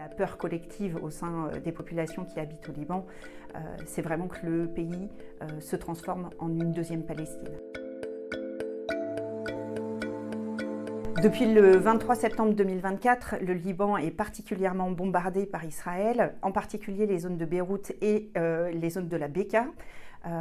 La peur collective au sein des populations qui habitent au Liban, c'est vraiment que le pays se transforme en une deuxième Palestine. Depuis le 23 septembre 2024, le Liban est particulièrement bombardé par Israël, en particulier les zones de Beyrouth et les zones de la Bekaa,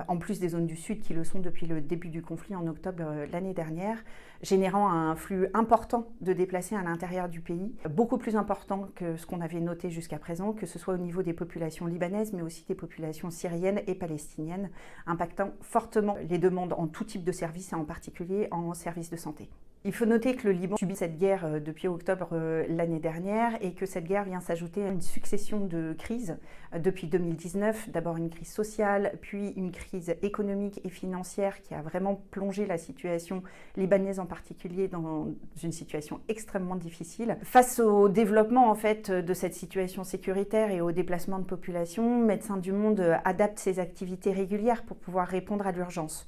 en plus des zones du sud qui le sont depuis le début du conflit en octobre l'année dernière, générant un flux important de déplacés à l'intérieur du pays, beaucoup plus important que ce qu'on avait noté jusqu'à présent, que ce soit au niveau des populations libanaises, mais aussi des populations syriennes et palestiniennes, impactant fortement les demandes en tout type de services, et en particulier en services de santé. Il faut noter que le Liban subit cette guerre depuis octobre l'année dernière et que cette guerre vient s'ajouter à une succession de crises depuis 2019. D'abord une crise sociale, puis une crise économique et financière qui a vraiment plongé la situation libanaise en particulier dans une situation extrêmement difficile. Face au développement en fait de cette situation sécuritaire et au déplacement de population, Médecins du Monde adapte ses activités régulières pour pouvoir répondre à l'urgence.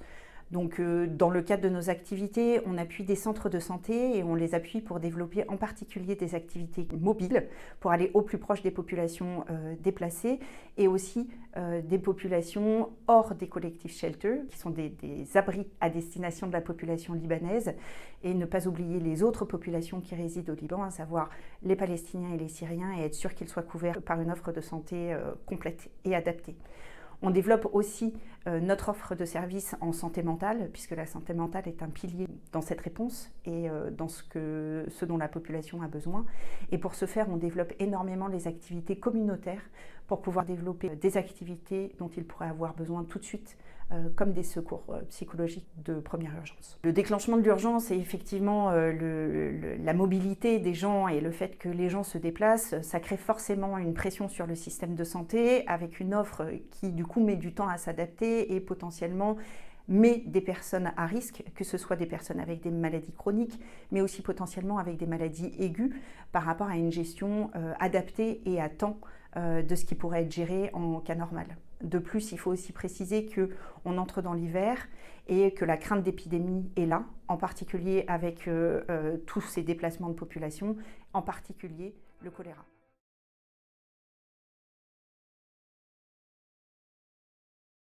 Donc, dans le cadre de nos activités, on appuie des centres de santé et on les appuie pour développer en particulier des activités mobiles pour aller au plus proche des populations déplacées et aussi des populations hors des collectifs shelters, qui sont des abris à destination de la population libanaise, et ne pas oublier les autres populations qui résident au Liban, à savoir les Palestiniens et les Syriens, et être sûr qu'ils soient couverts par une offre de santé complète et adaptée. On développe aussi notre offre de services en santé mentale, puisque la santé mentale est un pilier dans cette réponse et dans ce dont la population a besoin. Et pour ce faire, on développe énormément les activités communautaires pour pouvoir développer des activités dont ils pourraient avoir besoin tout de suite, comme des secours psychologiques de première urgence. Le déclenchement de l'urgence est effectivement la mobilité des gens et le fait que les gens se déplacent, ça crée forcément une pression sur le système de santé avec une offre qui du coup met du temps à s'adapter et potentiellement met des personnes à risque, que ce soit des personnes avec des maladies chroniques, mais aussi potentiellement avec des maladies aiguës par rapport à une gestion adaptée et à temps de ce qui pourrait être géré en cas normal. De plus, il faut aussi préciser qu'on entre dans l'hiver et que la crainte d'épidémie est là, en particulier avec tous ces déplacements de population, en particulier le choléra.